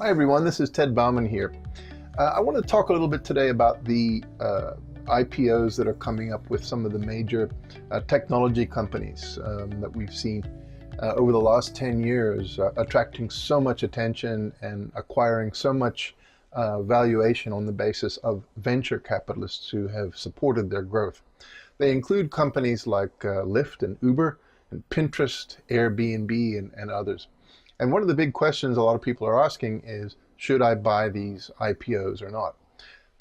Hi everyone, this is Ted Bauman here. I want to talk a little bit today about the IPOs that are coming up with some of the major technology companies that we've seen over the last 10 years, attracting so much attention and acquiring so much valuation on the basis of venture capitalists who have supported their growth. They include companies like Lyft and Uber and Pinterest, Airbnb, and others. And one of the big questions a lot of people are asking is, should I buy these IPOs or not?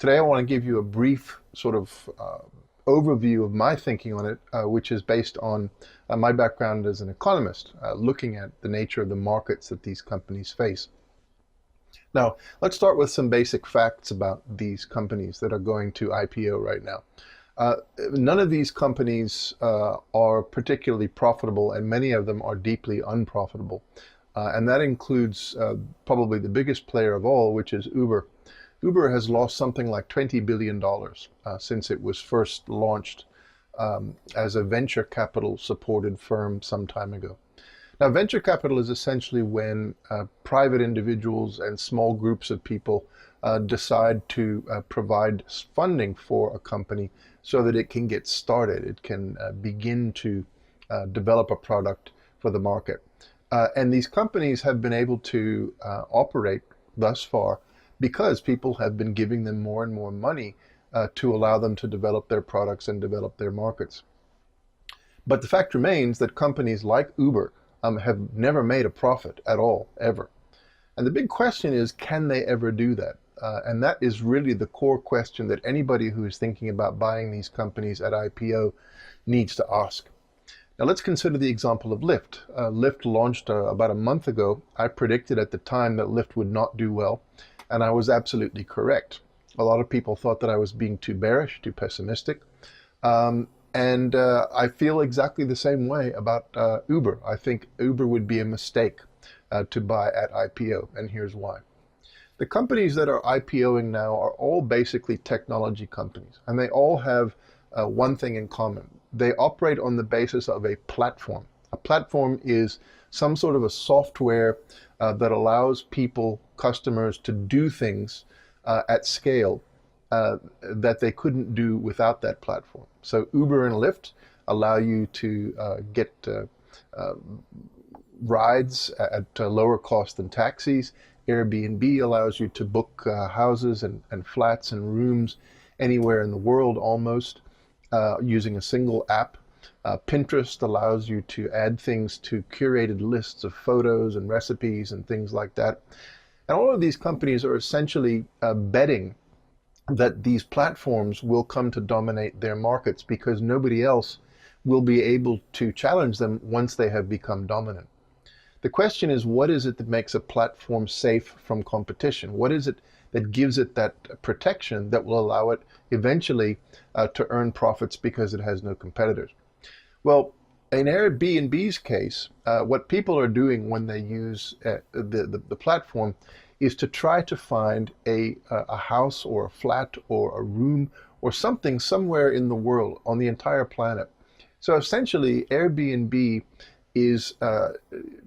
Today I want to give you a brief sort of overview of my thinking on it, which is based on my background as an economist, looking at the nature of the markets that these companies face. Now, let's start with some basic facts about these companies that are going to IPO right now. None of these companies are particularly profitable, and many of them are deeply unprofitable. And that includes probably the biggest player of all, which is Uber. Uber has lost something like $20 billion since it was first launched as a venture capital supported firm some time ago. Now, venture capital is essentially when private individuals and small groups of people decide to provide funding for a company so that it can get started. It can begin to develop a product for the market. And these companies have been able to operate thus far because people have been giving them more and more money to allow them to develop their products and develop their markets. But the fact remains that companies like Uber have never made a profit at all, ever. And the big question is, can they ever do that? And that is really the core question that anybody who is thinking about buying these companies at IPO needs to ask. Now let's consider the example of Lyft. Lyft launched about a month ago. I predicted at the time that Lyft would not do well, and I was absolutely correct. A lot of people thought that I was being too bearish, too pessimistic, and I feel exactly the same way about Uber. I think Uber would be a mistake to buy at IPO, and here's why. The companies that are IPOing now are all basically technology companies, and they all have one thing in common. They operate on the basis of a platform. A platform is some sort of a software that allows people, customers, to do things at scale that they couldn't do without that platform. So Uber and Lyft allow you to get rides at a lower cost than taxis. Airbnb allows you to book houses and flats and rooms anywhere in the world almost. Using a single app. Pinterest allows you to add things to curated lists of photos and recipes and things like that. And all of these companies are essentially betting that these platforms will come to dominate their markets because nobody else will be able to challenge them once they have become dominant. The question is, what is it that makes a platform safe from competition? What is it that gives it that protection that will allow it eventually to earn profits because it has no competitors? Well, in Airbnb's case, what people are doing when they use the platform is to try to find a house or a flat or a room or something somewhere in the world on the entire planet. So essentially, Airbnb is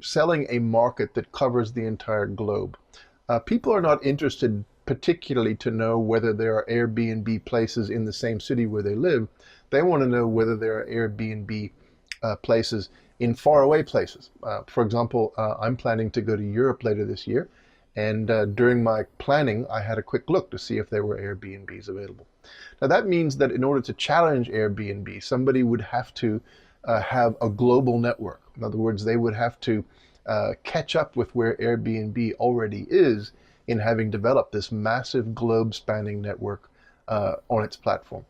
selling a market that covers the entire globe. People are not interested particularly to know whether there are Airbnb places in the same city where they live. They want to know whether there are Airbnb places in faraway places. For example, I'm planning to go to Europe later this year, and during my planning, I had a quick look to see if there were Airbnbs available. Now that means that in order to challenge Airbnb, somebody would have to have a global network. In other words, they would have to catch up with where Airbnb already is in having developed this massive globe-spanning network on its platform.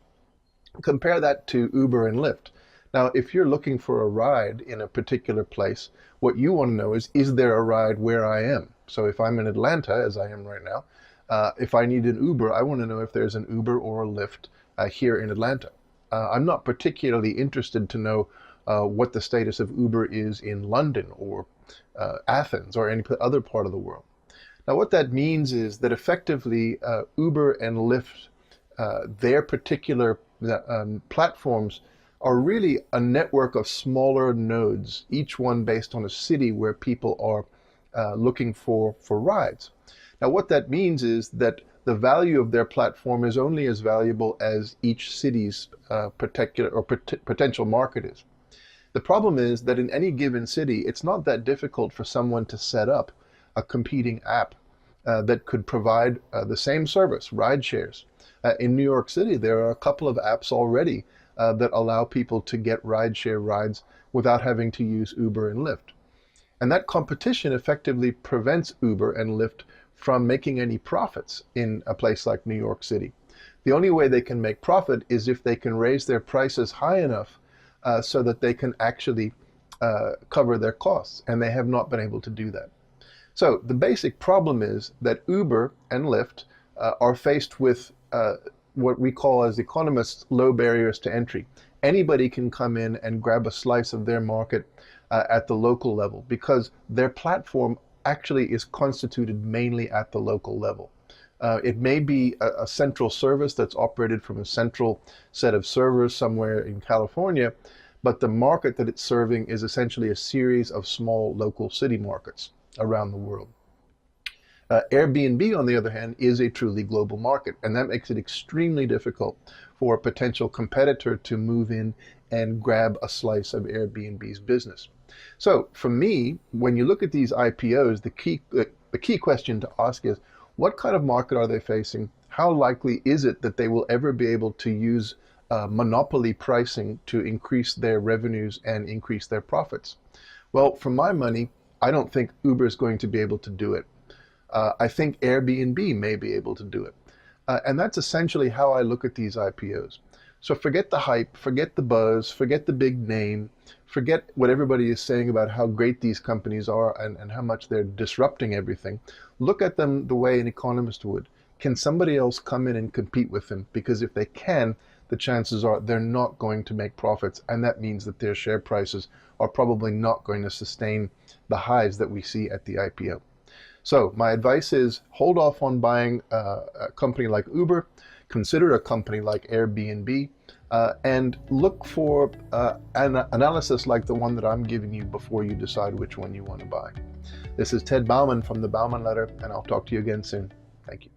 Compare that to Uber and Lyft. Now, if you're looking for a ride in a particular place, what you want to know is there a ride where I am? So if I'm in Atlanta, as I am right now, if I need an Uber, I want to know if there's an Uber or a Lyft here in Atlanta. I'm not particularly interested to know what the status of Uber is in London or Athens or any other part of the world. Now what that means is that effectively Uber and Lyft, their particular platforms are really a network of smaller nodes, each one based on a city where people are looking for rides. Now, what that means is that the value of their platform is only as valuable as each city's particular or potential market is. The problem is that in any given city, it's not that difficult for someone to set up a competing app that could provide the same service, ride shares. In New York City, there are a couple of apps already that allow people to get rideshare rides without having to use Uber and Lyft. And that competition effectively prevents Uber and Lyft from making any profits in a place like New York City. The only way they can make profit is if they can raise their prices high enough so that they can actually cover their costs, and they have not been able to do that. So the basic problem is that Uber and Lyft are faced with what we call as economists low barriers to entry. Anybody can come in and grab a slice of their market at the local level because their platform actually is constituted mainly at the local level. It may be a central service that's operated from a central set of servers somewhere in California, but the market that it's serving is essentially a series of small local city markets around the world. Airbnb, on the other hand, is a truly global market, and that makes it extremely difficult for a potential competitor to move in and grab a slice of Airbnb's business. So for me, when you look at these IPOs, the key question to ask is, what kind of market are they facing? How likely is it that they will ever be able to use monopoly pricing to increase their revenues and increase their profits? Well, for my money, I don't think Uber is going to be able to do it. I think Airbnb may be able to do it. And that's essentially how I look at these IPOs. So forget the hype, forget the buzz, forget the big name, forget what everybody is saying about how great these companies are and how much they're disrupting everything. Look at them the way an economist would. Can somebody else come in and compete with them? Because if they can, the chances are they're not going to make profits, and that means that their share prices are probably not going to sustain the highs that we see at the IPO. So my advice is hold off on buying a company like Uber, consider a company like Airbnb, and look for an analysis like the one that I'm giving you before you decide which one you want to buy. This is Ted Bauman from the Bauman Letter, and I'll talk to you again soon. Thank you.